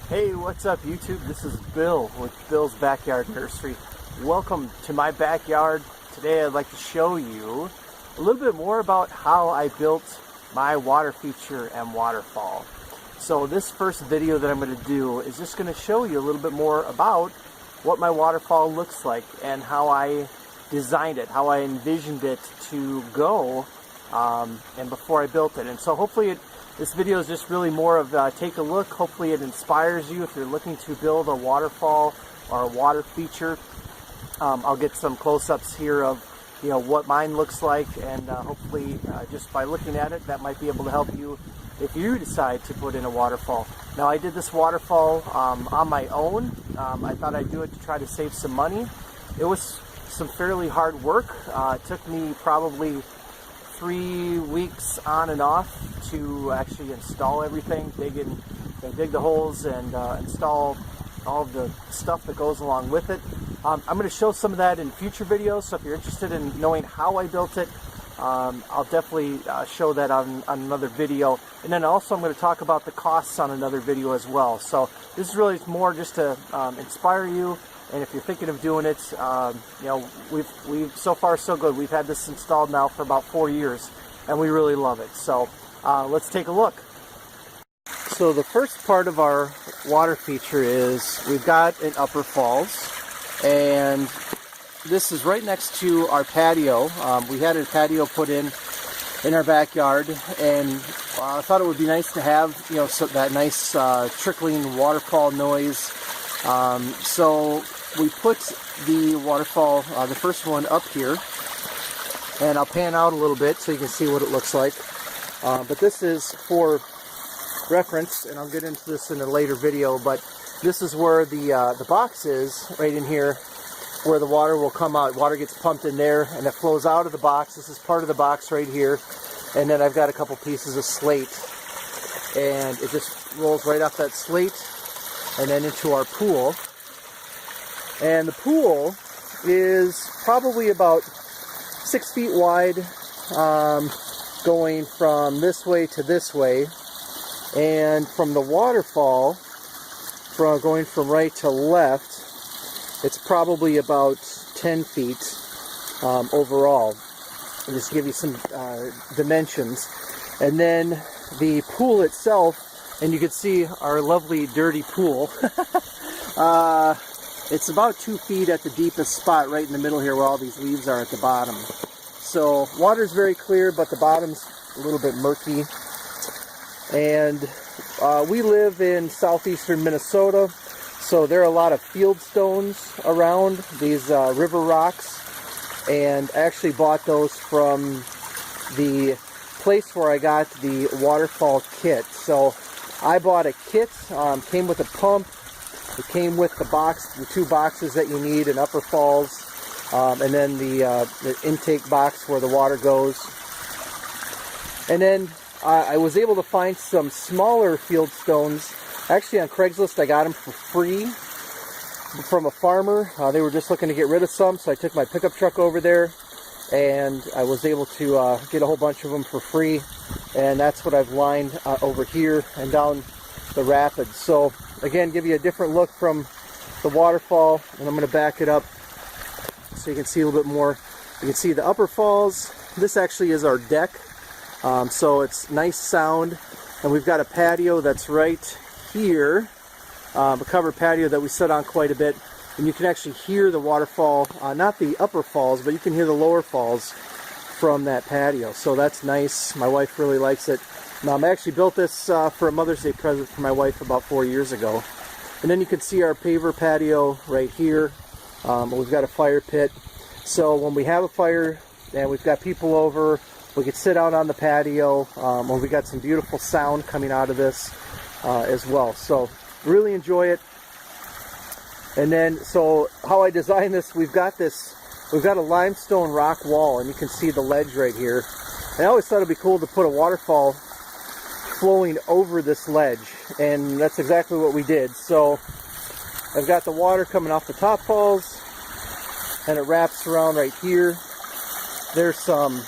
Hey, what's up YouTube? This is Bill with Bill's Backyard Nursery. Welcome to my backyard. Today I'd like to show you a little bit more about how I built my water feature and waterfall. So this first video that I'm going to do is just going to show you a little bit more about what my waterfall looks like and how I designed it, how I envisioned it to go and before I built it. And so hopefully this video is just really more of take a look. Hopefully it inspires you if you're looking to build a waterfall or a water feature. I'll get some close-ups here of what mine looks like, and hopefully just by looking at it that might be able to help you if you decide to put in a waterfall. Now I did this waterfall on my own. I thought I'd do it to try to save some money. It was some fairly hard work. It took me probably 3 weeks on and off to actually install everything, dig the holes and install all of the stuff that goes along with it. I'm going to show some of that in future videos, so if you're interested in knowing how I built it, I'll definitely show that on another video. And then also I'm going to talk about the costs on another video as well. So this is really more just to inspire you. And if you're thinking of doing it, we've so far so good. We've had this installed now for about 4 years, and we really love it. So let's take a look. So the first part of our water feature is we've got an upper falls, and this is right next to our patio. We had a patio put in our backyard, and I thought it would be nice to have so that nice trickling waterfall noise. So we put the waterfall, the first one, up here, and I'll pan out a little bit so you can see what it looks like. But this is for reference, and I'll get into this in a later video, but this is where the box is, right in here, where the water will come out. Water gets pumped in there, and it flows out of the box. This is part of the box right here, and then I've got a couple pieces of slate, and it just rolls right off that slate and then into our pool. And the pool is probably about 6 feet wide, going from this way to this way, and from the waterfall, going from right to left, it's probably about 10 feet overall. I'll just give you some dimensions. And then the pool itself, and you can see our lovely dirty pool. It's about 2 feet at the deepest spot right in the middle here where all these leaves are at the bottom. So water's very clear, but the bottom's a little bit murky. And we live in southeastern Minnesota, so there are a lot of field stones around, these river rocks. And I actually bought those from the place where I got the waterfall kit. So I bought a kit, came with a pump. It came with the box, the 2 boxes that you need in upper falls, and then the intake box where the water goes. And then I was able to find some smaller field stones. Actually on Craigslist I got them for free from a farmer. They were just looking to get rid of some, so I took my pickup truck over there, and I was able to get a whole bunch of them for free. And that's what I've lined over here and down the rapids. So again, give you a different look from the waterfall, and I'm going to back it up so you can see a little bit more. You can see the upper falls. This actually is our deck, so it's nice sound, and we've got a patio that's right here, a covered patio that we sit on quite a bit, and you can actually hear the waterfall, not the upper falls, but you can hear the lower falls from that patio. So that's nice. My wife really likes it. Now, I actually built this for a Mother's Day present for my wife about 4 years ago. And then you can see our paver patio right here. We've got a fire pit. So when we have a fire and we've got people over, we can sit out on the patio. And we got some beautiful sound coming out of this as well. So really enjoy it. And then, so how I designed this, we've got a limestone rock wall, and you can see the ledge right here. And I always thought it'd be cool to put a waterfall flowing over this ledge, and that's exactly what we did. So I've got the water coming off the top falls, and it wraps around right here. There's some,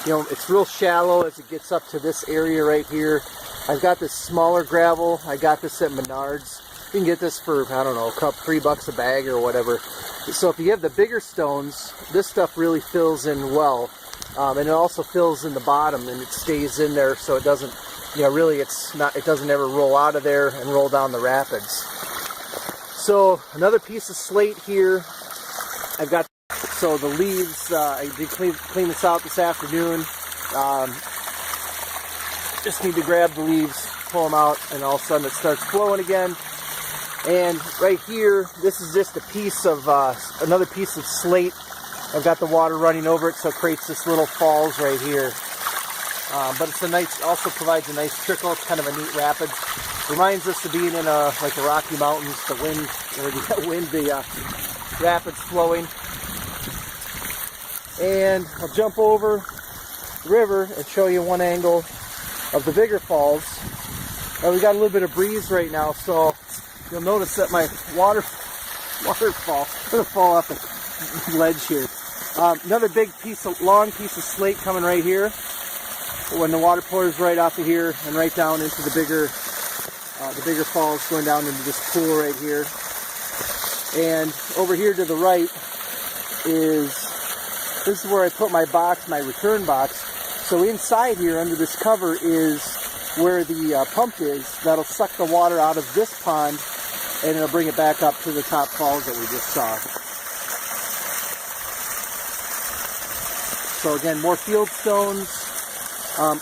it's real shallow as it gets up to this area right here. I've got this smaller gravel. I got this at Menards. You can get this for, I don't know, $3 a bag or whatever. So if you have the bigger stones, this stuff really fills in well. And it also fills in the bottom and it stays in there so it doesn't, you know, really it doesn't ever roll out of there and roll down the rapids. So another piece of slate here. I've got, so the leaves, I did clean this out this afternoon. Just need to grab the leaves, pull them out, and all of a sudden it starts flowing again. And right here, this is just a piece of, another piece of slate. I've got the water running over it, so it creates this little falls right here. But it's a nice, also provides a nice trickle. It's kind of a neat rapid. Reminds us of being in like the Rocky Mountains, the wind, or the wind, the rapids flowing. And I'll jump over the river and show you one angle of the bigger falls. We got a little bit of breeze right now, so you'll notice that my waterfall, I'm gonna fall off the ledge here. Another big piece of, long piece of slate coming right here. When the water pours right off of here and right down into the bigger falls, going down into this pool right here. And over here to the right this is where I put my box, my return box. So inside here, under this cover, is where the pump is. That'll suck the water out of this pond, and it'll bring it back up to the top falls that we just saw. So again, more field stones.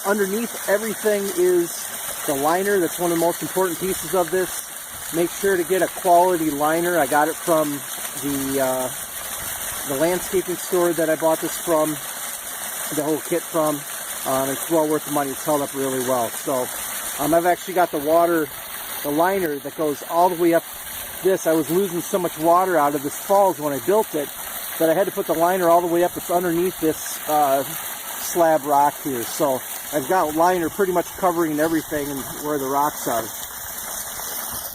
Underneath everything is the liner. That's one of the most important pieces of this. Make sure to get a quality liner. I got it from the landscaping store that I bought this from, the whole kit from. It's well worth the money. It's held up really well. So I've actually got the liner that goes all the way up this. I was losing so much water out of this falls when I built it that I had to put the liner all the way up. It's underneath this slab rock here. So I've got liner pretty much covering everything and where the rocks are.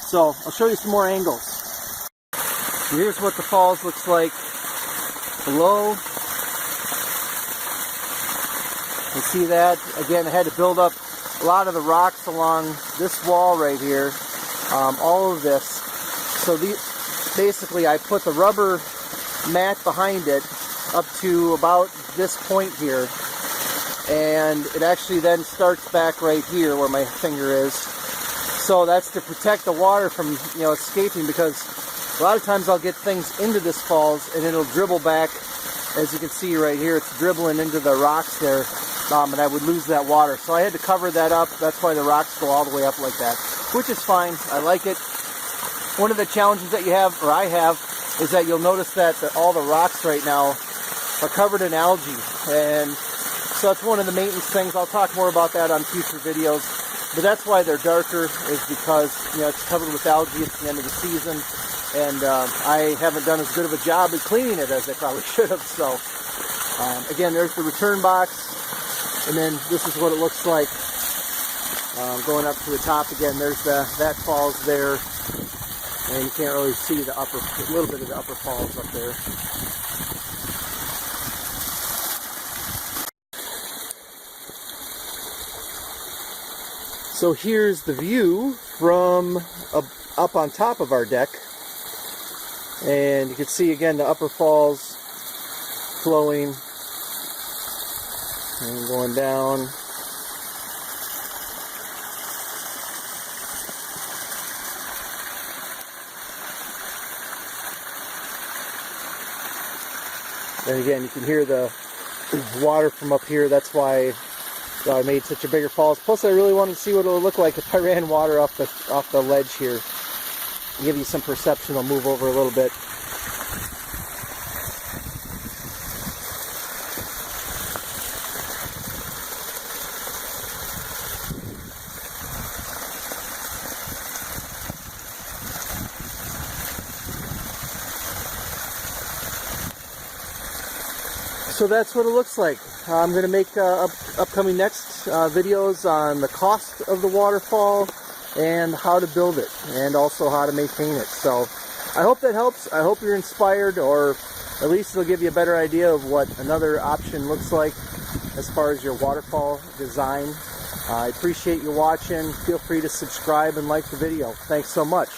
So I'll show you some more angles. Here's what the falls looks like below. You see that? Again, I had to build up a lot of the rocks along this wall right here. All of this. So basically I put the rubber mat behind it up to about this point here. And it actually then starts back right here where my finger is. So that's to protect the water from, you know, escaping, because a lot of times I'll get things into this falls and it'll dribble back. As you can see right here, it's dribbling into the rocks there, and I would lose that water. So I had to cover that up. That's why the rocks go all the way up like that, which is fine. I like it. One of the challenges that you have, or I have, is that you'll notice that all the rocks right now are covered in algae. And so that's one of the maintenance things. I'll talk more about that on future videos. But that's why they're darker, is because, you know, it's covered with algae at the end of the season. And I haven't done as good of a job at cleaning it as I probably should have. So again, there's the return box. And then this is what it looks like going up to the top again. There's that falls there. And you can't really see the upper, a little bit of the upper falls up there. So here's the view from up on top of our deck. And you can see again the upper falls flowing and going down. And again, you can hear the water from up here. That's why I made such a bigger falls. Plus, I really wanted to see what it would look like if I ran water off the ledge here. Give you some perception. I'll move over a little bit. So that's what it looks like. I'm going to make upcoming next videos on the cost of the waterfall and how to build it, and also how to maintain it. So I hope that helps. I hope you're inspired, or at least it'll give you a better idea of what another option looks like as far as your waterfall design. I appreciate you watching. Feel free to subscribe and like the video. Thanks so much.